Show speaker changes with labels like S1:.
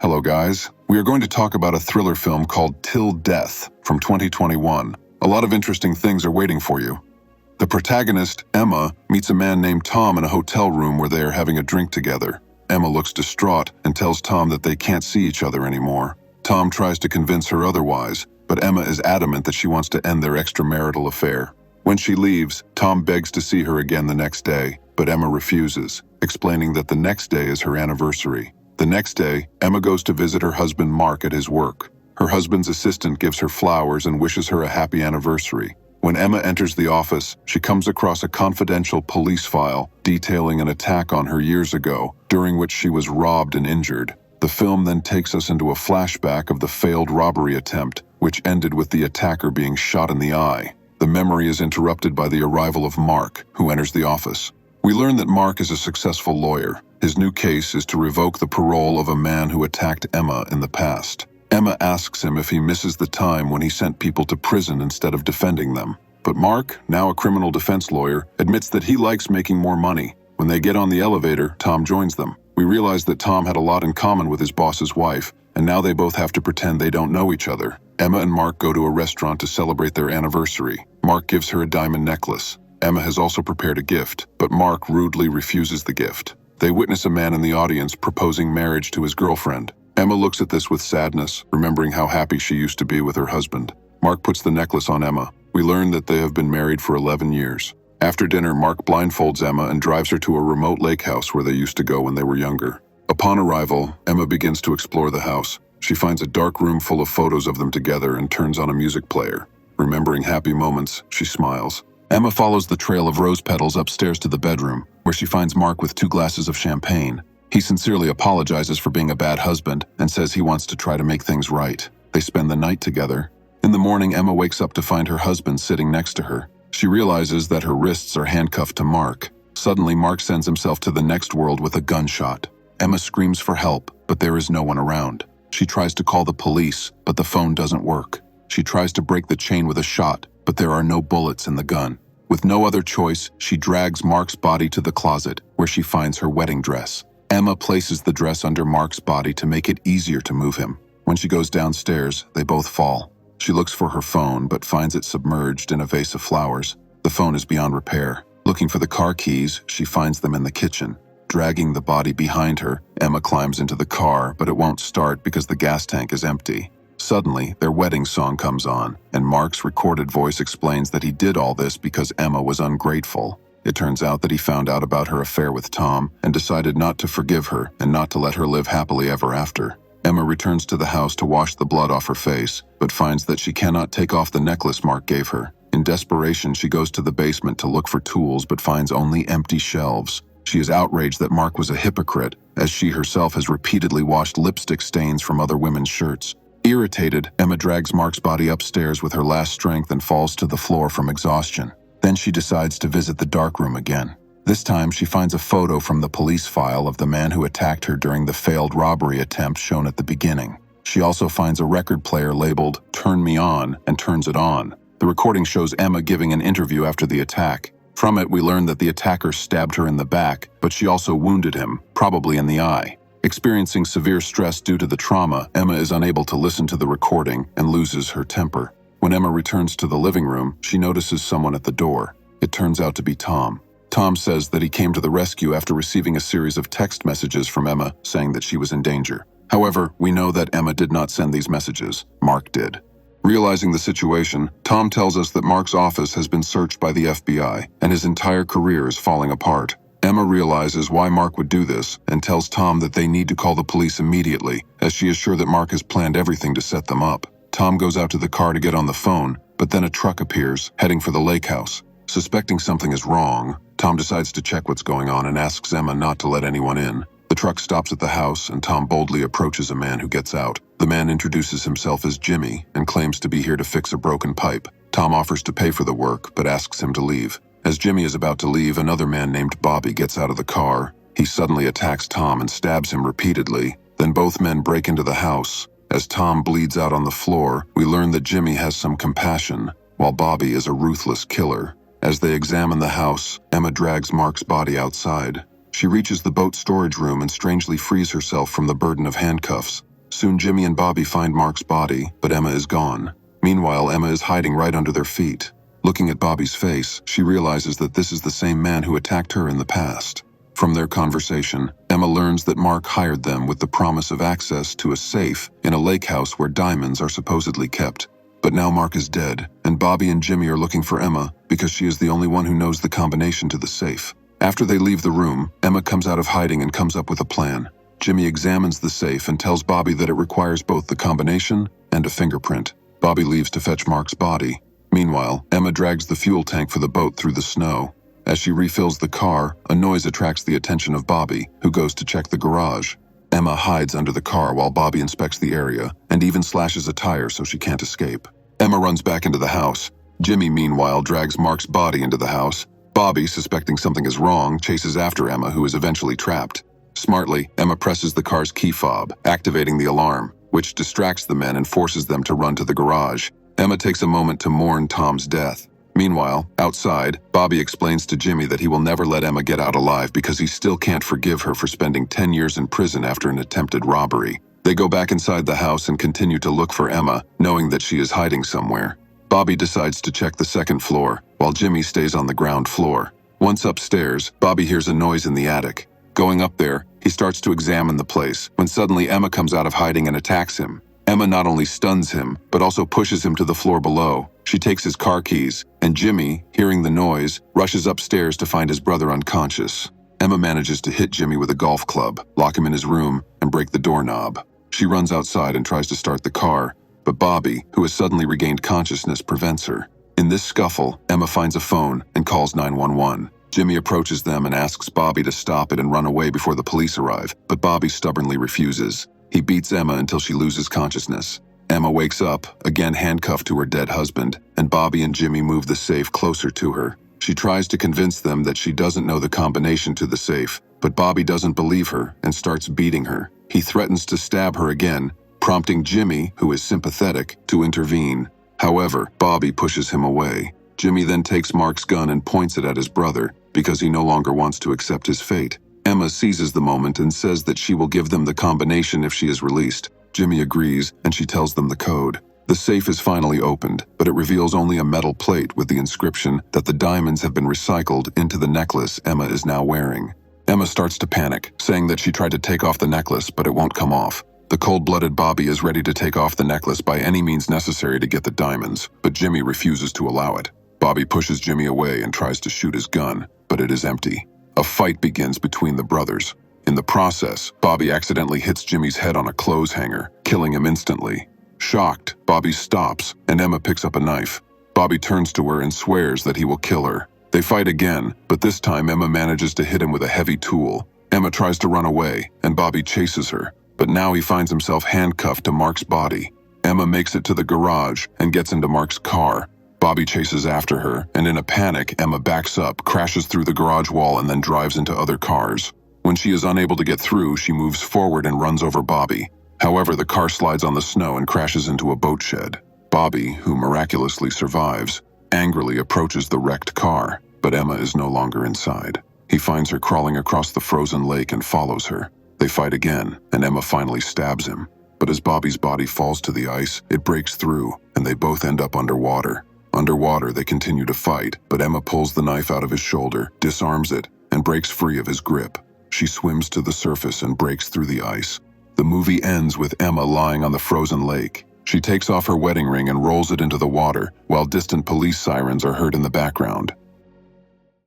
S1: Hello guys, we are going to talk about a thriller film called Till Death from 2021. A lot of interesting things are waiting for you. The protagonist, Emma, meets a man named Tom in a hotel room where they are having a drink together. Emma looks distraught and tells Tom that they can't see each other anymore. Tom tries to convince her otherwise, but Emma is adamant that she wants to end their extramarital affair. When she leaves, Tom begs to see her again the next day, but Emma refuses, explaining that the next day is her anniversary. The next day, Emma goes to visit her husband Mark at his work. Her husband's assistant gives her flowers and wishes her a happy anniversary. When Emma enters the office, she comes across a confidential police file detailing an attack on her years ago, during which she was robbed and injured. The film then takes us into a flashback of the failed robbery attempt, which ended with the attacker being shot in the eye. The memory is interrupted by the arrival of Mark, who enters the office. We learn that Mark is a successful lawyer. His new case is to revoke the parole of a man who attacked Emma in the past. Emma asks him if he misses the time when he sent people to prison instead of defending them. But Mark, now a criminal defense lawyer, admits that he likes making more money. When they get on the elevator, Tom joins them. We realize that Tom had a lot in common with his boss's wife, and now they both have to pretend they don't know each other. Emma and Mark go to a restaurant to celebrate their anniversary. Mark gives her a diamond necklace. Emma has also prepared a gift, but Mark rudely refuses the gift. They witness a man in the audience proposing marriage to his girlfriend. Emma looks at this with sadness, remembering how happy she used to be with her husband. Mark puts the necklace on Emma. We learn that they have been married for 11 years. After dinner, Mark blindfolds Emma and drives her to a remote lake house where they used to go when they were younger. Upon arrival, Emma begins to explore the house. She finds a dark room full of photos of them together and turns on a music player. Remembering happy moments, she smiles. Emma follows the trail of rose petals upstairs to the bedroom, where she finds Mark with 2 glasses of champagne. He sincerely apologizes for being a bad husband and says he wants to try to make things right. They spend the night together. In the morning, Emma wakes up to find her husband sitting next to her. She realizes that her wrists are handcuffed to Mark. Suddenly, Mark sends himself to the next world with a gunshot. Emma screams for help, but there is no one around. She tries to call the police, but the phone doesn't work. She tries to break the chain with a shot, but there are no bullets in the gun. With no other choice, she drags Mark's body to the closet, where she finds her wedding dress. Emma places the dress under Mark's body to make it easier to move him. When she goes downstairs, they both fall. She looks for her phone, but finds it submerged in a vase of flowers. The phone is beyond repair. Looking for the car keys, she finds them in the kitchen. Dragging the body behind her, Emma climbs into the car, but it won't start because the gas tank is empty. Suddenly, their wedding song comes on, and Mark's recorded voice explains that he did all this because Emma was ungrateful. It turns out that he found out about her affair with Tom and decided not to forgive her and not to let her live happily ever after. Emma returns to the house to wash the blood off her face, but finds that she cannot take off the necklace Mark gave her. In desperation, she goes to the basement to look for tools but finds only empty shelves. She is outraged that Mark was a hypocrite, as she herself has repeatedly washed lipstick stains from other women's shirts. Irritated, Emma drags Mark's body upstairs with her last strength and falls to the floor from exhaustion. Then she decides to visit the darkroom again. This time, she finds a photo from the police file of the man who attacked her during the failed robbery attempt shown at the beginning. She also finds a record player labeled "Turn Me On" and turns it on. The recording shows Emma giving an interview after the attack. From it, we learn that the attacker stabbed her in the back, but she also wounded him, probably in the eye. Experiencing severe stress due to the trauma, Emma is unable to listen to the recording and loses her temper. When Emma returns to the living room, she notices someone at the door. It turns out to be Tom. Tom says that he came to the rescue after receiving a series of text messages from Emma saying that she was in danger. However, we know that Emma did not send these messages. Mark did. Realizing the situation, Tom tells us that Mark's office has been searched by the FBI and his entire career is falling apart. Emma realizes why Mark would do this and tells Tom that they need to call the police immediately, as she is sure that Mark has planned everything to set them up. Tom goes out to the car to get on the phone, but then a truck appears, heading for the lake house. Suspecting something is wrong, Tom decides to check what's going on and asks Emma not to let anyone in. The truck stops at the house, and Tom boldly approaches a man who gets out. The man introduces himself as Jimmy and claims to be here to fix a broken pipe. Tom offers to pay for the work, but asks him to leave. As Jimmy is about to leave, another man named Bobby gets out of the car. He suddenly attacks Tom and stabs him repeatedly. Then both men break into the house. As Tom bleeds out on the floor, we learn that Jimmy has some compassion, while Bobby is a ruthless killer. As they examine the house, Emma drags Mark's body outside. She reaches the boat storage room and strangely frees herself from the burden of handcuffs. Soon Jimmy and Bobby find Mark's body, but Emma is gone. Meanwhile, Emma is hiding right under their feet. Looking at Bobby's face, she realizes that this is the same man who attacked her in the past. From their conversation, Emma learns that Mark hired them with the promise of access to a safe in a lake house where diamonds are supposedly kept. But now Mark is dead, and Bobby and Jimmy are looking for Emma because she is the only one who knows the combination to the safe. After they leave the room, Emma comes out of hiding and comes up with a plan. Jimmy examines the safe and tells Bobby that it requires both the combination and a fingerprint. Bobby leaves to fetch Mark's body. Meanwhile, Emma drags the fuel tank for the boat through the snow. As she refills the car, a noise attracts the attention of Bobby, who goes to check the garage. Emma hides under the car while Bobby inspects the area, and even slashes a tire so she can't escape. Emma runs back into the house. Jimmy, meanwhile, drags Mark's body into the house. Bobby, suspecting something is wrong, chases after Emma, who is eventually trapped. Smartly, Emma presses the car's key fob, activating the alarm, which distracts the men and forces them to run to the garage. Emma takes a moment to mourn Tom's death. Meanwhile, outside, Bobby explains to Jimmy that he will never let Emma get out alive because he still can't forgive her for spending 10 years in prison after an attempted robbery. They go back inside the house and continue to look for Emma, knowing that she is hiding somewhere. Bobby decides to check the second floor, while Jimmy stays on the ground floor. Once upstairs, Bobby hears a noise in the attic. Going up there, he starts to examine the place, when suddenly Emma comes out of hiding and attacks him. Emma not only stuns him, but also pushes him to the floor below. She takes his car keys, and Jimmy, hearing the noise, rushes upstairs to find his brother unconscious. Emma manages to hit Jimmy with a golf club, lock him in his room, and break the doorknob. She runs outside and tries to start the car, but Bobby, who has suddenly regained consciousness, prevents her. In this scuffle, Emma finds a phone and calls 911. Jimmy approaches them and asks Bobby to stop it and run away before the police arrive, but Bobby stubbornly refuses. He beats Emma until she loses consciousness. Emma wakes up, again handcuffed to her dead husband, and Bobby and Jimmy move the safe closer to her. She tries to convince them that she doesn't know the combination to the safe, but Bobby doesn't believe her and starts beating her. He threatens to stab her again, prompting Jimmy, who is sympathetic, to intervene. However, Bobby pushes him away. Jimmy then takes Mark's gun and points it at his brother because he no longer wants to accept his fate. Emma seizes the moment and says that she will give them the combination if she is released. Jimmy agrees, and she tells them the code. The safe is finally opened, but it reveals only a metal plate with the inscription that the diamonds have been recycled into the necklace Emma is now wearing. Emma starts to panic, saying that she tried to take off the necklace, but it won't come off. The cold-blooded Bobby is ready to take off the necklace by any means necessary to get the diamonds, but Jimmy refuses to allow it. Bobby pushes Jimmy away and tries to shoot his gun, but it is empty. A fight begins between the brothers. In the process, Bobby accidentally hits Jimmy's head on a clothes hanger, killing him instantly. Shocked, Bobby stops, and Emma picks up a knife. Bobby turns to her and swears that he will kill her. They fight again, but this time Emma manages to hit him with a heavy tool. Emma tries to run away, and Bobby chases her, but now he finds himself handcuffed to Mark's body. Emma makes it to the garage and gets into Mark's car. Bobby chases after her, and in a panic, Emma backs up, crashes through the garage wall, and then drives into other cars. When she is unable to get through, she moves forward and runs over Bobby. However, the car slides on the snow and crashes into a boat shed. Bobby, who miraculously survives, angrily approaches the wrecked car, but Emma is no longer inside. He finds her crawling across the frozen lake and follows her. They fight again, and Emma finally stabs him. But as Bobby's body falls to the ice, it breaks through, and they both end up underwater. Underwater, they continue to fight, but Emma pulls the knife out of his shoulder, disarms it, and breaks free of his grip. She swims to the surface and breaks through the ice. The movie ends with Emma lying on the frozen lake. She takes off her wedding ring and rolls it into the water, while distant police sirens are heard in the background.